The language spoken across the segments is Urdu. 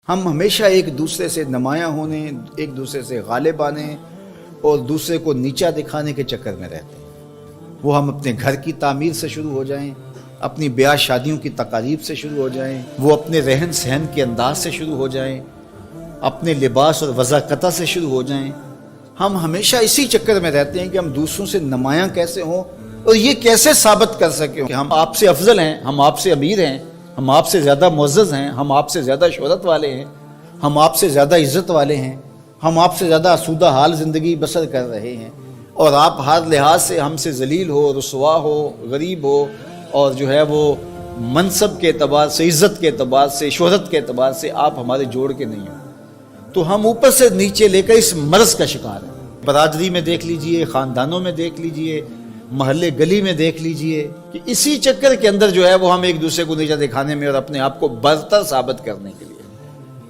ہم ہمیشہ ایک دوسرے سے نمایاں ہونے، ایک دوسرے سے غالب آنے اور دوسرے کو نیچا دکھانے کے چکر میں رہتے ہیں۔ وہ ہم اپنے گھر کی تعمیر سے شروع ہو جائیں، اپنی بیاہ شادیوں کی تقاریب سے شروع ہو جائیں، وہ اپنے رہن سہن کے انداز سے شروع ہو جائیں، اپنے لباس اور وضاقتہ سے شروع ہو جائیں، ہم ہمیشہ اسی چکر میں رہتے ہیں کہ ہم دوسروں سے نمایاں کیسے ہوں اور یہ کیسے ثابت کر سکیں کہ ہم آپ سے افضل ہیں، ہم آپ سے امیر ہیں، ہم آپ سے زیادہ معزز ہیں، ہم آپ سے زیادہ شہرت والے ہیں، ہم آپ سے زیادہ عزت والے ہیں، ہم آپ سے زیادہ آسودہ حال زندگی بسر کر رہے ہیں، اور آپ ہر لحاظ سے ہم سے ذلیل ہو، رسوا ہو، غریب ہو، اور جو ہے وہ منصب کے اعتبار سے، عزت کے اعتبار سے، شہرت کے اعتبار سے آپ ہمارے جوڑ کے نہیں ہو، تو ہم اوپر سے نیچے لے کر اس مرض کا شکار ہیں۔ برادری میں دیکھ لیجئے، خاندانوں میں دیکھ لیجئے، محلے گلی میں دیکھ لیجئے کہ اسی چکر کے اندر جو ہے وہ ہم ایک دوسرے کو نیچا دکھانے میں اور اپنے آپ کو برتر ثابت کرنے کے لیے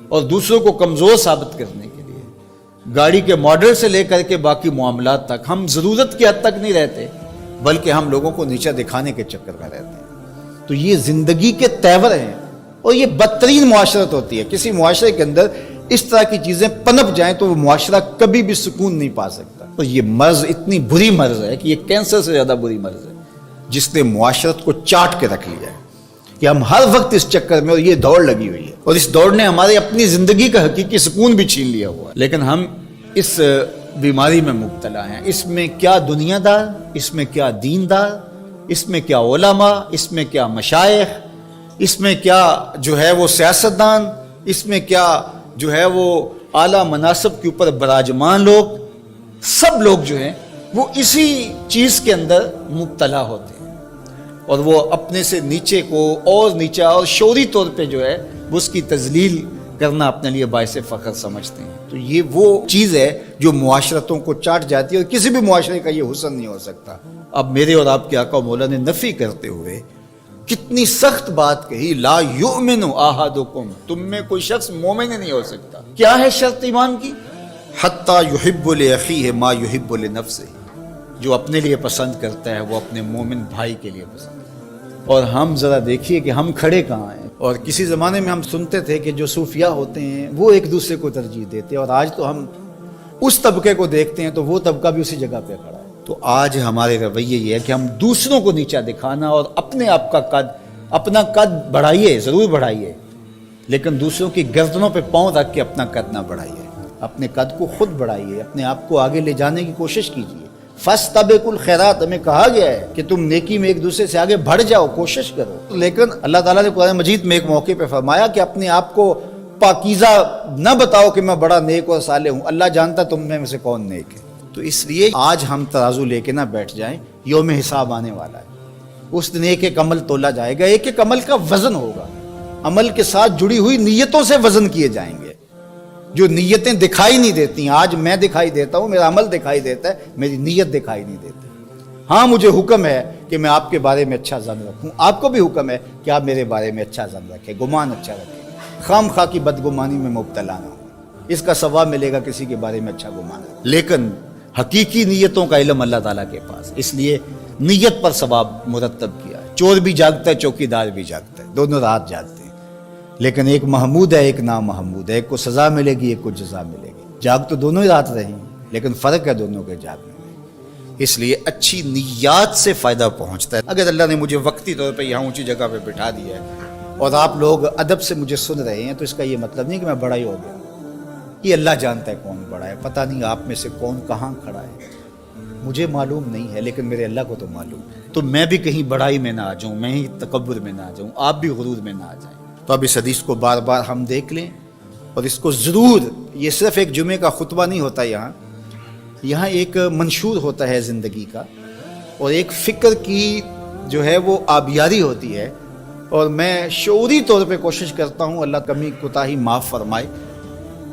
اور دوسروں کو کمزور ثابت کرنے کے لیے، گاڑی کے ماڈل سے لے کر کے باقی معاملات تک ہم ضرورت کی حد تک نہیں رہتے، بلکہ ہم لوگوں کو نیچا دکھانے کے چکر میں رہتے ہیں۔ تو یہ زندگی کے تیور ہیں اور یہ بدترین معاشرت ہوتی ہے۔ کسی معاشرے کے اندر اس طرح کی چیزیں پنپ جائیں تو وہ معاشرہ کبھی بھی سکون نہیں پا سکتا۔ اور یہ مرض اتنی بری مرض ہے کہ یہ کینسر سے زیادہ بری مرض ہے، جس نے معاشرت کو چاٹ کے رکھ لیا ہے کہ ہم ہر وقت اس چکر میں، اور یہ دوڑ لگی ہوئی ہے، اور اس دوڑ نے ہمارے اپنی زندگی کا حقیقی سکون بھی چھین لیا ہوا ہے۔ لیکن ہم اس بیماری میں مبتلا ہیں۔ اس میں کیا دنیا دار، اس میں کیا دیندار، اس میں کیا علماء، اس میں کیا مشائخ، اس میں کیا جو ہے وہ سیاستدان، اس میں کیا جو ہے وہ اعلیٰ مناصب کے اوپر براجمان لوگ، سب لوگ جو ہیں وہ اسی چیز کے اندر مبتلا ہوتے ہیں، اور وہ اپنے سے نیچے کو اور نیچا اور شعوری طور پہ جو ہے وہ اس کی تذلیل کرنا اپنے لیے باعث فخر سمجھتے ہیں۔ تو یہ وہ چیز ہے جو معاشرتوں کو چاٹ جاتی ہے، اور کسی بھی معاشرے کا یہ حسن نہیں ہو سکتا۔ اب میرے اور آپ کے آقا و مولا نے نفی کرتے ہوئے کتنی سخت بات کہی، لا یؤمن احدکم، تم میں کوئی شخص مومن نہیں ہو سکتا۔ کیا ہے شرط ایمان کی؟ حتی یحب لاخیہ ما یحب لنفسہ، جو اپنے لیے پسند کرتا ہے وہ اپنے مومن بھائی کے لیے پسند کرتا ہے۔ اور ہم ذرا دیکھیے کہ ہم کھڑے کہاں ہیں۔ اور کسی زمانے میں ہم سنتے تھے کہ جو صوفیاء ہوتے ہیں وہ ایک دوسرے کو ترجیح دیتے ہیں، اور آج تو ہم اس طبقے کو دیکھتے ہیں تو وہ طبقہ بھی اسی جگہ پہ کھڑا ہے۔ تو آج ہمارے رویے یہ ہے کہ ہم دوسروں کو نیچا دکھانا اور اپنے آپ کا قد، اپنا قد بڑھائیے، ضرور بڑھائیے، لیکن دوسروں کی گردنوں پہ پاؤں رکھ کے اپنا قد نہ بڑھائیے۔ اپنے قد کو خود بڑھائیے، اپنے آپ کو آگے لے جانے کی کوشش کیجیے۔ فاستبقوا الخیرات، ہمیں کہا گیا ہے کہ تم نیکی میں ایک دوسرے سے آگے بڑھ جاؤ، کوشش کرو۔ لیکن اللہ تعالیٰ نے قرآن مجید میں ایک موقع پہ فرمایا کہ اپنے آپ کو پاکیزہ نہ بتاؤ کہ میں بڑا نیک اور صالح ہوں، اللہ جانتا تم میں سے کون نیک ہے۔ تو اس لیے آج ہم ترازو لے کے نہ بیٹھ جائیں، یوم حساب آنے والا ہے، اس دن ایک ایک عمل تولا جائے گا، ایک ایک عمل کا وزن ہوگا، عمل کے ساتھ جڑی ہوئی نیتوں سے وزن کیے جائیں گے۔ جو نیتیں دکھائی نہیں دیتی، آج میں دکھائی دیتا ہوں، میرا عمل دکھائی دیتا ہے، میری نیت دکھائی نہیں دیتی۔ ہاں مجھے حکم ہے کہ میں آپ کے بارے میں اچھا ظن رکھوں، آپ کو بھی حکم ہے کہ آپ میرے بارے میں اچھا ظن رکھیں، گمان اچھا رکھیں، خام خواہ کی بدگمانی میں مبتلا نہ ہوں، اس کا ثواب ملے گا کسی کے بارے میں اچھا گمان۔ لیکن حقیقی نیتوں کا علم اللہ تعالیٰ کے پاس، اس لیے نیت پر ثواب مرتب کیا ہے۔ چور بھی جاگتا ہے، چوکیدار بھی جاگتا ہے، دونوں رات جاگتے ہیں، لیکن ایک محمود ہے، ایک نامحمود ہے، ایک کو سزا ملے گی، ایک کو جزا ملے گی۔ جاگ تو دونوں ہی رات رہے ہیں، لیکن فرق ہے دونوں کے جاگنے میں۔ اس لیے اچھی نیات سے فائدہ پہنچتا ہے۔ اگر اللہ نے مجھے وقتی طور پہ یہاں اونچی جگہ پہ بٹھا دیا ہے اور آپ لوگ ادب سے مجھے سن رہے ہیں، تو اس کا یہ مطلب نہیں کہ میں بڑا ہی ہو گیا۔ یہ اللہ جانتا ہے کون بڑا ہے، پتہ نہیں آپ میں سے کون کہاں کھڑا ہے، مجھے معلوم نہیں ہے، لیکن میرے اللہ کو تو معلوم ہے۔ تو میں بھی کہیں بڑائی میں نہ آ جاؤں، میں ہی تکبر میں نہ آ جاؤں، آپ بھی غرور میں نہ آ جائیں۔ تو اب اس حدیث کو بار بار ہم دیکھ لیں، اور اس کو ضرور، یہ صرف ایک جمعے کا خطبہ نہیں ہوتا، یہاں ایک منشور ہوتا ہے زندگی کا، اور ایک فکر کی جو ہے وہ آبیاری ہوتی ہے۔ اور میں شعوری طور پہ کوشش کرتا ہوں، اللہ کمی کوتاہی معاف فرمائے،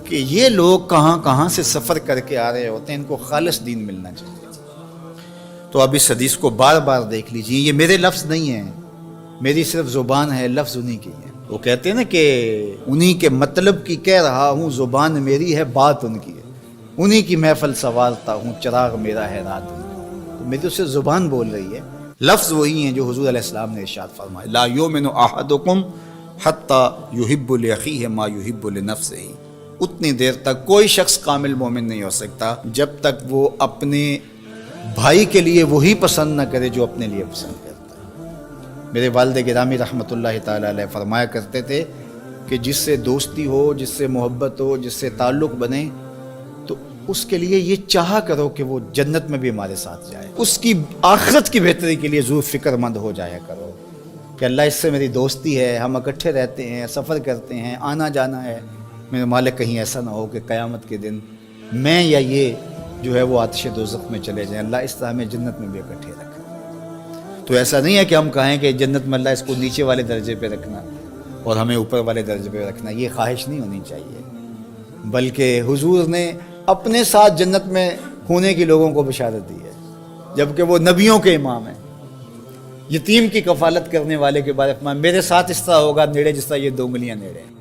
کہ یہ لوگ کہاں کہاں سے سفر کر کے آ رہے ہوتے ہیں، ان کو خالص دین ملنا چاہیے۔ تو اب اس حدیث کو بار بار دیکھ لیجیے، یہ میرے لفظ نہیں ہیں، میری صرف زبان ہے، لفظ انہی کی ہے۔ وہ کہتے ہیں نا کہ انہی کے مطلب کی کہہ رہا ہوں، زبان میری ہے، بات ان کی ہے، انہی کی محفل سنوارتا ہوں، چراغ میرا ہے، رات ان کی۔ تو میری اسے زبان بول رہی ہے، لفظ وہی ہیں جو حضور علیہ السلام نے ارشاد فرمائے، لا یؤمن احدکم حتیٰ یحب لأخیہ ما یحب لنفسہ، اتنی دیر تک کوئی شخص کامل مومن نہیں ہو سکتا جب تک وہ اپنے بھائی کے لیے وہی پسند نہ کرے جو اپنے لیے پسند کرتا ہے۔ میرے والد گرامی رحمۃ اللہ تعالیٰ علیہ فرمایا کرتے تھے کہ جس سے دوستی ہو، جس سے محبت ہو، جس سے تعلق بنے، تو اس کے لیے یہ چاہا کرو کہ وہ جنت میں بھی ہمارے ساتھ جائے، اس کی آخرت کی بہتری کے لیے ضرور فکر مند ہو جایا کرو کہ اللہ اس سے میری دوستی ہے، ہم اکٹھے رہتے ہیں، سفر کرتے ہیں، آنا جانا ہے، میرے مالک کہیں ایسا نہ ہو کہ قیامت کے دن میں یا یہ جو ہے وہ آتش دوزخ میں چلے جائیں، اللہ اس طرح ہمیں جنت میں بھی اکٹھے رکھے۔ تو ایسا نہیں ہے کہ ہم کہیں کہ جنت میں اللہ اس کو نیچے والے درجے پہ رکھنا اور ہمیں اوپر والے درجے پہ رکھنا، یہ خواہش نہیں ہونی چاہیے، بلکہ حضور نے اپنے ساتھ جنت میں ہونے کی لوگوں کو بشارت دی ہے، جبکہ وہ نبیوں کے امام ہیں۔ یتیم کی کفالت کرنے والے کے بارے میں میرے ساتھ اس طرح ہوگا نیڑے جس طرح یہ 2 انگلیاں نیڑے ہیں۔